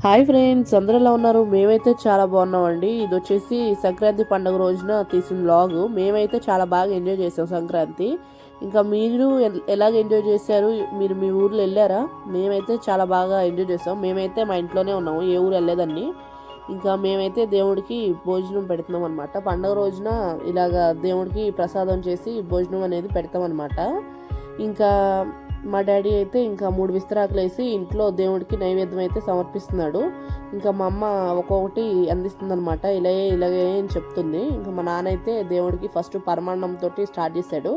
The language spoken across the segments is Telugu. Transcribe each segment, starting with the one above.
హాయ్ ఫ్రెండ్స్, అందరూ ఎలా ఉన్నారు? మేమైతే చాలా బాగున్నామండి. ఇది వచ్చేసి సంక్రాంతి పండుగ రోజున తీసిన వ్లాగ్. మేమైతే చాలా బాగా ఎంజాయ్ చేసాం సంక్రాంతి. ఇంకా మీరు ఎలాగ ఎంజాయ్ చేశారు? మీరు మీ ఊర్లో వెళ్ళారా? మేమైతే చాలా బాగా ఎంజాయ్ చేసాం. మేమైతే మా ఇంట్లోనే ఉన్నాము, ఏ ఊరు వెళ్ళలేదండి. ఇంకా మేమైతే దేవుడికి భోజనం పెడుతున్నాం అనమాట. పండుగ రోజున ఇలాగ దేవుడికి ప్రసాదం చేసి భోజనం అనేది పెడతాం అనమాట. ఇంకా మా డాడీ అయితే ఇంకా 3 విస్తరాకులు వేసి ఇంట్లో దేవుడికి నైవేద్యం అయితే సమర్పిస్తున్నాడు. ఇంకా మా అమ్మ ఒక్కొక్కటి అందిస్తుంది అనమాట. ఇలాగే అని చెప్తుంది. ఇంకా మా నాన్న అయితే దేవుడికి ఫస్ట్ పరమాన్నంతో స్టార్ట్ చేశాడు.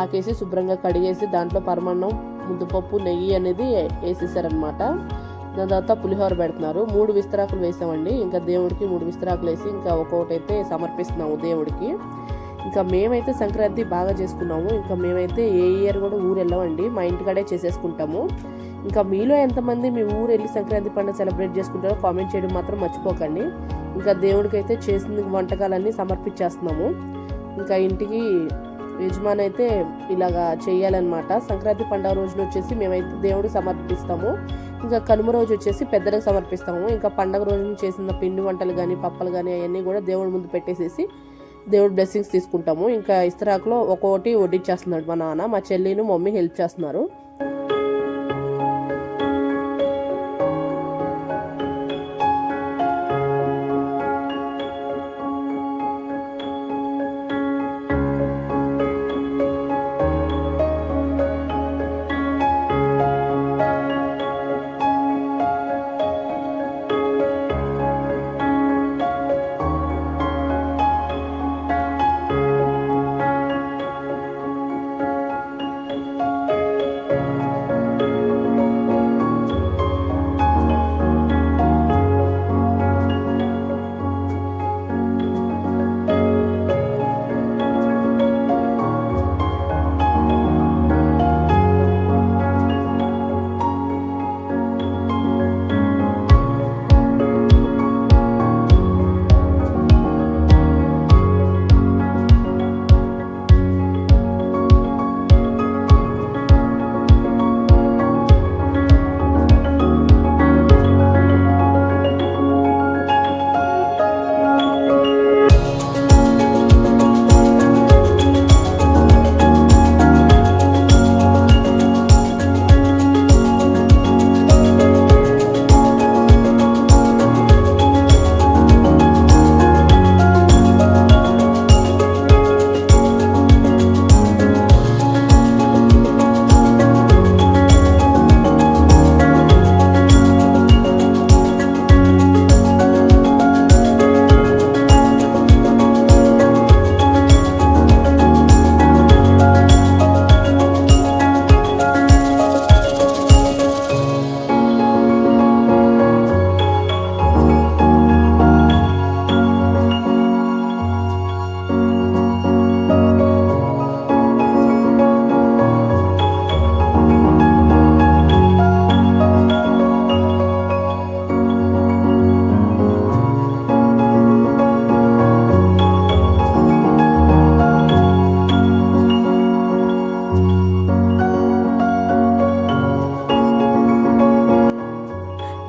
ఆకేసి శుభ్రంగా కడిగేసి దాంట్లో పరమాన్నం, ముద్దపప్పు, నెయ్యి అనేది వేసేసారనమాట. దాని తర్వాత పులిహోర పెడుతున్నారు. 3 విస్తరాకులు వేసామండి. ఇంకా దేవుడికి 3 విస్తరాకులు వేసి ఇంకా ఒక్కొక్కటి అయితే సమర్పిస్తున్నాము దేవుడికి. ఇంకా మేమైతే సంక్రాంతి బాగా చేసుకున్నాము. ఇంకా మేమైతే ఏ ఇయర్ కూడా ఊరు వెళ్ళామండి, మా ఇంటికాడే చేసేసుకుంటాము. ఇంకా మీలో ఎంతమంది మీ ఊరు వెళ్ళి సంక్రాంతి పండుగ సెలబ్రేట్ చేసుకుంటారో కామెంట్ చేయడం మాత్రం మర్చిపోకండి. ఇంకా దేవుడికి అయితే చేసిన వంటకాలన్నీ సమర్పించేస్తున్నాము. ఇంకా ఇంటికి యజమాని అయితే ఇలాగా చేయాలన్నమాట. సంక్రాంతి పండుగ రోజున వచ్చేసి మేమైతే దేవుడికి సమర్పిస్తాము. ఇంకా కనుమ రోజు వచ్చేసి పెద్దలకు సమర్పిస్తాము. ఇంకా పండుగ రోజున చేసిన పిండి వంటలు కానీ పప్పలు కానీ అవన్నీ కూడా దేవుడి ముందు పెట్టేసేసి దేవుడు బ్లెస్సింగ్స్ తీసుకుంటాము. ఇంకా ఇస్తరాకులో ఒక్కొక్కటి వడ్డించేస్తున్నాడు మా నాన్న. మా చెల్లిను మమ్మీ హెల్ప్ చేస్తున్నారు.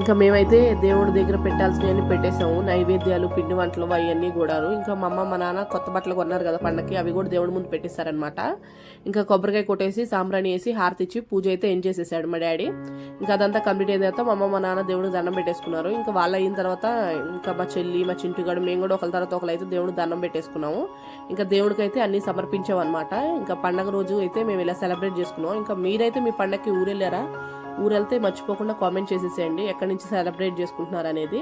ఇంకా మేమైతే దేవుడి దగ్గర పెట్టాల్సినవన్నీ పెట్టేసాము. నైవేద్యాలు, పిండి వంటలు అవన్నీ కూడాను. ఇంకా మా అమ్మ మా నాన్న కొత్త బట్టలు కొన్నారు కదా పండగకి, అవి కూడా దేవుడి ముందు పెట్టేశారనమాట. ఇంకా కొబ్బరికాయ కొట్టేసి సాంబ్రాణి వేసి హారతి ఇచ్చి పూజ అయితే ఎండ్ చేసేసాడు మా డాడీ. ఇంకా అదంతా కంప్లీట్ అయిన తర్వాత మా అమ్మ మా నాన్న దేవుడికి దండం పెట్టేసుకున్నారు. ఇంకా వాళ్ళు అయిన తర్వాత ఇంకా మా చెల్లి, మా చింటుగాడు, మేము కూడా ఒకరి తర్వాత ఒకరు అయితే దేవుడికి దండం పెట్టేసుకున్నాము. ఇంకా దేవుడికి అయితే అన్ని సమర్పించాం అనమాట. ఇంకా పండగ రోజు అయితే మేము ఇలా సెలబ్రేట్ చేసుకున్నాం. ఇంకా మీరైతే మీ పండగకి ఊరు వెళ్ళారా? ఊరు వెళ్తే మర్చిపోకుండా కామెంట్ చేసేసేయండి ఎక్కడి నుంచి సెలబ్రేట్ చేసుకుంటున్నారు అనేది.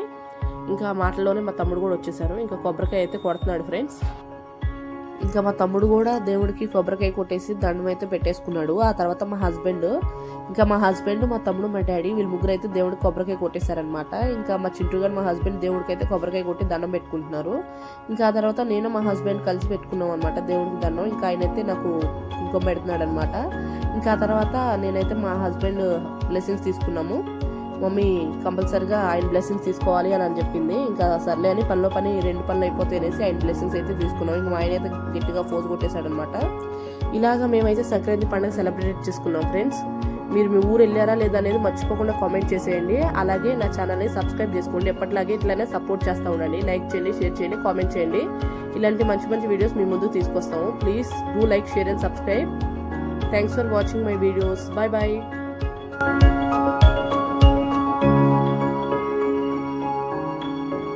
ఇంకా మాటల్లోనే మా తమ్ముడు కూడా వచ్చేసారు. ఇంకా కొబ్బరికాయ అయితే కొడుతున్నాడు ఫ్రెండ్స్. ఇంకా మా తమ్ముడు కూడా దేవుడికి కొబ్బరికాయ కొట్టేసి దండం అయితే పెట్టేసుకున్నాడు. ఆ తర్వాత మా హస్బెండ్, మా తమ్ముడు, మా డాడీ వీళ్ళు ముగ్గురు అయితే దేవుడికి కొబ్బరికాయ కొట్టేశారనమాట. ఇంకా మా చింటూ గారు మా హస్బెండ్ దేవుడికి అయితే కొబ్బరికాయ కొట్టి దండం పెట్టుకుంటున్నారు. ఇంకా ఆ తర్వాత నేను మా హస్బెండ్ కలిసి పెట్టుకున్నాం అనమాట దేవుడికి దండం. ఇంకా ఆయన అయితే నాకు కుంకుమ పెడుతున్నాడు అనమాట. ఇంకా ఆ తర్వాత నేనైతే మా హస్బెండ్ బ్లెస్సింగ్స్ తీసుకున్నాము. మమ్మీ కంపల్సరిగా ఆయన బ్లెస్సింగ్స్ తీసుకోవాలి అని చెప్పింది. ఇంకా సర్లే అని పనిలో పని 2 పనులు అయిపోతాయనేసి ఆయన బ్లెస్సింగ్స్ అయితే తీసుకున్నాం. ఇంకా మా ఆయన అయితే గట్టిగా ఫోజ్ కొట్టేశాడు అనమాట. ఇలాగా మేమైతే సంక్రాంతి పండుగ సెలబ్రేట్ చేసుకున్నాం ఫ్రెండ్స్. మీరు మీ ఊరు వెళ్ళారా లేదా అనేది మర్చిపోకుండా కామెంట్ చేసేయండి. అలాగే నా ఛానల్ని సబ్స్క్రైబ్ చేసుకోండి. ఎప్పటిలాగే ఇట్లానే సపోర్ట్ చేస్తూ ఉండండి. లైక్ చేయండి, షేర్ చేయండి, కామెంట్ చేయండి. ఇలాంటి మంచి మంచి వీడియోస్ మీ ముందుకు తీసుకొస్తాము. Please do like, share and subscribe. Thanks for watching my videos. Bye bye.